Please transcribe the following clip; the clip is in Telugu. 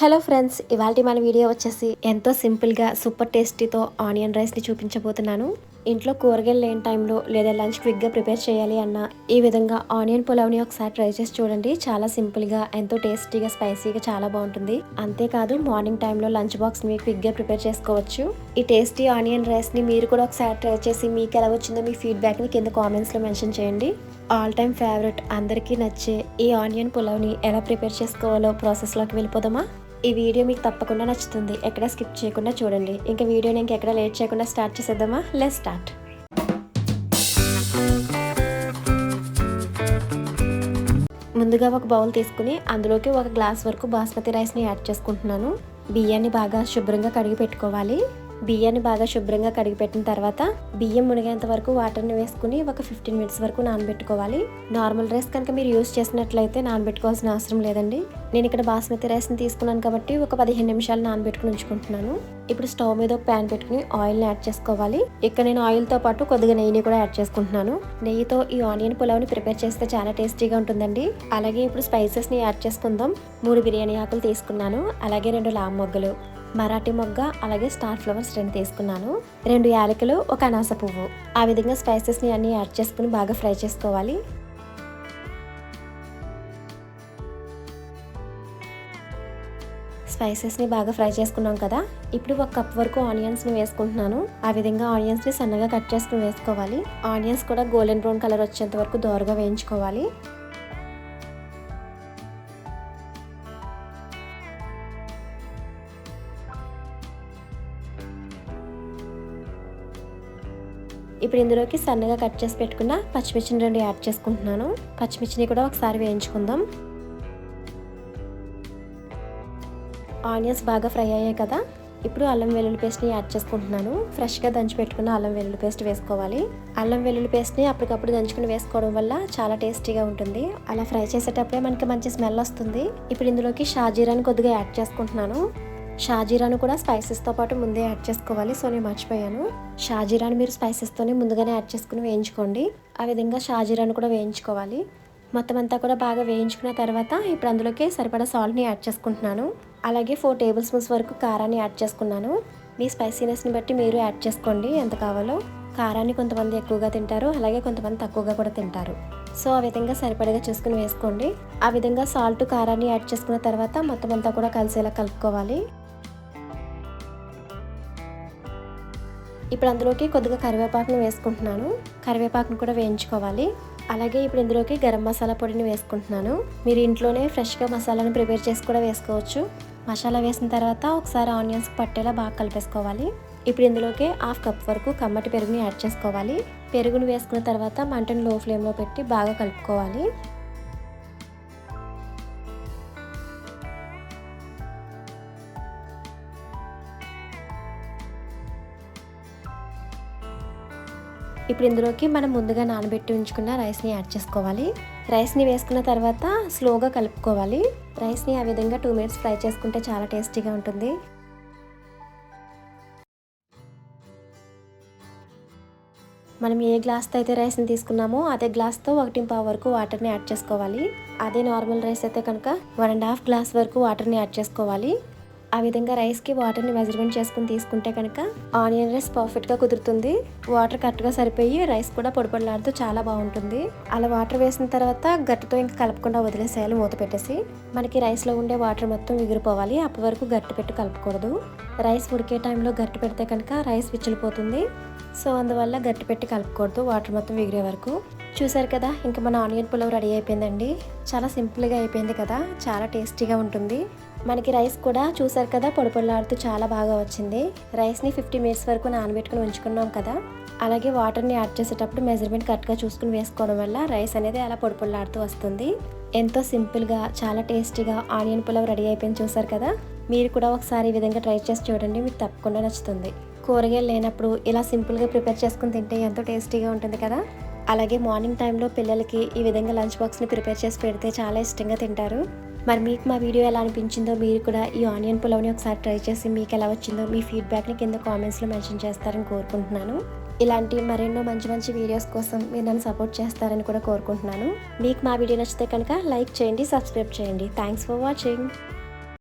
హలో ఫ్రెండ్స్, ఇవాల్టి మన వీడియో వచ్చేసి ఎంతో సింపుల్గా సూపర్ టేస్టీతో ఆనియన్ రైస్ని చూపించబోతున్నాను. ఇంట్లో కూరగాయలు లేని టైంలో లేదా లంచ్ క్విక్గా ప్రిపేర్ చేయాలి అన్న ఈ విధంగా ఆనియన్ పులావ్ని ఒకసారి ట్రై చేసి చూడండి. చాలా సింపుల్గా ఎంతో టేస్టీగా స్పైసీగా చాలా బాగుంటుంది. అంతేకాదు మార్నింగ్ టైంలో లంచ్ బాక్స్ని క్విక్గా ప్రిపేర్ చేసుకోవచ్చు. ఈ టేస్టీ ఆనియన్ రైస్ని మీరు కూడా ఒకసారి ట్రై చేసి మీకు ఎలా వచ్చిందో మీ ఫీడ్బ్యాక్ని కింద కామెంట్స్లో మెన్షన్ చేయండి. ఆల్ టైమ్ ఫేవరెట్ అందరికీ నచ్చే ఈ ఆనియన్ పులావ్ని ఎలా ప్రిపేర్ చేసుకోవాలో ప్రాసెస్లోకి వెళ్ళిపోదామా? ఈ వీడియో మీకు తప్పకుండా నచ్చుతుంది. ఎక్కడ స్కిప్ చేయకుండా చూడండి. ఇంకా వీడియోని ఇంకెక్కడ లేట్ చేయకుండా స్టార్ట్ చేసేద్దామా? Let's start. ముందుగా ఒక బౌల్ తీసుకుని అందులోకి ఒక గ్లాస్ వరకు బాస్మతి రైస్ని యాడ్ చేసుకుంటున్నాను. బియ్యాన్ని బాగా శుభ్రంగా కడిగి పెట్టుకోవాలి. బియ్యాన్ని బాగా శుభ్రంగా కడిగి పెట్టిన తర్వాత బియ్యం మునిగేంత వరకు వాటర్ని వేసుకుని ఒక 15 మినిట్స్ వరకు నానబెట్టుకోవాలి. నార్మల్ రైస్ కనుక మీరు యూజ్ చేసినట్లయితే నానబెట్టుకోవాల్సిన అవసరం లేదండి. నేను ఇక్కడ బాస్మతి రైస్ని తీసుకున్నాను కాబట్టి ఒక 15 నిమిషాలు నానబెట్టుకుని ఉంచుకుంటున్నాను. ఇప్పుడు స్టవ్ మీద ఒక ప్యాన్ పెట్టుకుని ఆయిల్ని యాడ్ చేసుకోవాలి. ఇక్కడ నేను ఆయిల్తో పాటు కొద్దిగా నెయ్యిని కూడా యాడ్ చేసుకుంటున్నాను. నెయ్యితో ఈ ఆనియన్ పులావ్ని ప్రిపేర్ చేస్తే చాలా టేస్టీగా ఉంటుందండి. అలాగే ఇప్పుడు స్పైసెస్ని యాడ్ చేసుకుందాం. 3 బిర్యానీ ఆకులు తీసుకున్నాను. అలాగే 2 లామ్ మొగ్గలు, మరాఠీ మొగ్గ, అలాగే స్టార్ ఫ్లవర్స్ 2 తీసుకున్నాను. 2 యాలకులు, ఒక అనాస పువ్వు. ఆ విధంగా స్పైసెస్ని అన్ని యాడ్ చేసుకుని బాగా ఫ్రై చేసుకోవాలి. స్పైసెస్ని బాగా ఫ్రై చేసుకున్నాం కదా. ఇప్పుడు 1 కప్ వరకు ఆనియన్స్ని వేసుకుంటున్నాను. ఆ విధంగా ఆనియన్స్ని సన్నగా కట్ చేసుకుని వేసుకోవాలి. ఆనియన్స్ కూడా గోల్డెన్ బ్రౌన్ కలర్ వచ్చేంత వరకు దోరగా వేయించుకోవాలి. ఇప్పుడు ఇందులోకి సన్నగా కట్ చేసి పెట్టుకున్న పచ్చిమిర్చిని 2 యాడ్ చేసుకుంటున్నాను. పచ్చిమిర్చిని కూడా ఒకసారి వేయించుకుందాం. ఆనియన్స్ బాగా ఫ్రై అయ్యాయి కదా. ఇప్పుడు అల్లం వెల్లుల్లి పేస్ట్ని యాడ్ చేసుకుంటున్నాను. ఫ్రెష్గా దంచి పెట్టుకున్న అల్లం వెల్లుల్లి పేస్ట్ వేసుకోవాలి. అల్లం వెల్లుల్లి పేస్ట్ని అప్పటికప్పుడు దంచుకుని వేసుకోవడం వల్ల చాలా టేస్టీగా ఉంటుంది. అలా ఫ్రై చేసేటప్పుడే మనకి మంచి స్మెల్ వస్తుంది. ఇప్పుడు ఇందులోకి షాజీరాని కొద్దిగా యాడ్ చేసుకుంటున్నాను. షాజీరాను కూడా స్పైసెస్తో పాటు ముందే యాడ్ చేసుకోవాలి. సో నేను మర్చిపోయాను. షాజీరాను మీరు స్పైసెస్తోనే ముందుగానే యాడ్ చేసుకుని వేయించుకోండి. ఆ విధంగా షాజీరాను కూడా వేయించుకోవాలి. మొత్తం అంతా కూడా బాగా వేయించుకున్న తర్వాత ఇప్పుడు అందులోకి సరిపడా సాల్ట్ని యాడ్ చేసుకుంటున్నాను. అలాగే 4 టేబుల్ స్పూన్స్ వరకు కారాన్ని యాడ్ చేసుకున్నాను. మీ స్పైసీనెస్ని బట్టి మీరు యాడ్ చేసుకోండి ఎంత కావాలో. కారాన్ని కొంతమంది ఎక్కువగా తింటారు, అలాగే కొంతమంది తక్కువగా కూడా తింటారు. సో ఆ విధంగా సరిపడగా చూసుకుని వేసుకోండి. ఆ విధంగా సాల్ట్ కారాన్ని యాడ్ చేసుకున్న తర్వాత మొత్తం అంతా కూడా కలిసేలా కలుపుకోవాలి. ఇప్పుడు అందులోకి కొద్దిగా కరివేపాకును వేసుకుంటున్నాను. కరివేపాకును కూడా వేయించుకోవాలి. అలాగే ఇప్పుడు ఇందులోకి గరం మసాలా పొడిని వేసుకుంటున్నాను. మీరు ఇంట్లోనే ఫ్రెష్గా మసాలాను ప్రిపేర్ చేసి కూడా వేసుకోవచ్చు. మసాలా వేసిన తర్వాత ఒకసారి ఆనియన్స్కి పట్టేలా బాగా కలిపేసుకోవాలి. ఇప్పుడు ఇందులోకి 1/2 కప్ వరకు కమ్మటి పెరుగుని యాడ్ చేసుకోవాలి. పెరుగును వేసుకున్న తర్వాత మంటను లో ఫ్లేమ్లో పెట్టి బాగా కలుపుకోవాలి. ఇప్పుడు ఇందులోకి మనం ముందుగా నానబెట్టి ఉంచుకున్న రైస్ని యాడ్ చేసుకోవాలి. రైస్ని వేసుకున్న తర్వాత స్లోగా కలుపుకోవాలి. రైస్ని ఆ విధంగా 2 మినిట్స్ ఫ్రై చేసుకుంటే చాలా టేస్టీగా ఉంటుంది. మనం ఏ గ్లాస్తో అయితే రైస్ని తీసుకున్నామో అదే గ్లాస్తో 1.5 వరకు వాటర్ని యాడ్ చేసుకోవాలి. అదే నార్మల్ రైస్ అయితే కనుక 1.5 గ్లాస్ వరకు వాటర్ని యాడ్ చేసుకోవాలి. ఆ విధంగా రైస్కి వాటర్ని మెజర్మెంట్ చేసుకుని తీసుకుంటే కనుక ఆనియన్ రైస్ పర్ఫెక్ట్గా కుదురుతుంది. వాటర్ కరెక్ట్గా సరిపోయి రైస్ కూడా పొడిపొడిలాడుతూ చాలా బాగుంటుంది. అలా వాటర్ వేసిన తర్వాత గట్టితో ఇంకా కలపకుండా వదిలేసేయాలి మూత పెట్టేసి. మనకి రైస్లో ఉండే వాటర్ మొత్తం ఎగిరిపోవాలి. అప్పటి వరకు గట్టి పెట్టి కలపకూడదు. రైస్ ఉడికే టైంలో గట్టి పెడితే కనుక రైస్ విచ్చిలిపోతుంది. సో అందువల్ల గట్టి పెట్టి కలుపుకూడదు వాటర్ మొత్తం ఎగిరే వరకు. చూసారు కదా, ఇంకా మన ఆనియన్ పులావ్ రెడీ అయిపోయిందండి. చాలా సింపుల్గా అయిపోయింది కదా, చాలా టేస్టీగా ఉంటుంది. మనకి రైస్ కూడా చూసారు కదా పొడిపొడిలాడుతూ చాలా బాగా వచ్చింది. రైస్ని 50 మినిట్స్ వరకు నానబెట్టుకుని ఉంచుకున్నాం కదా. అలాగే వాటర్ని యాడ్ చేసేటప్పుడు మెజర్మెంట్ కరెక్ట్గా చూసుకుని వేసుకోవడం వల్ల రైస్ అనేది అలా పొడిపొడిలాడుతూ వస్తుంది. ఎంతో సింపుల్గా చాలా టేస్టీగా ఆనియన్ పులావ్ రెడీ అయిపోయింది. చూసారు కదా, మీరు కూడా ఒకసారి ఈ విధంగా ట్రై చేసి చూడండి, మీకు తప్పకుండా నచ్చుతుంది. కూరగాయలు లేనప్పుడు ఇలా సింపుల్గా ప్రిపేర్ చేసుకుని తింటే ఎంతో టేస్టీగా ఉంటుంది కదా. అలాగే మార్నింగ్ టైంలో పిల్లలకి ఈ విధంగా లంచ్ బాక్స్ని ప్రిపేర్ చేసి పెడితే చాలా ఇష్టంగా తింటారు. మరి మీకు మా వీడియో ఎలా అనిపించిందో, మీరు కూడా ఈ ఆనియన్ పులావ్ని ఒకసారి ట్రై చేసి మీకు ఎలా వచ్చిందో మీ ఫీడ్బ్యాక్ని కింద కామెంట్స్లో మెన్షన్ చేస్తారని కోరుకుంటున్నాను. ఇలాంటి మరెన్నో మంచి మంచి వీడియోస్ కోసం మీరు నన్ను సపోర్ట్ చేస్తారని కూడా కోరుకుంటున్నాను. మీకు మా వీడియో నచ్చితే కనుక లైక్ చేయండి, సబ్స్క్రైబ్ చేయండి. Thanks for watching.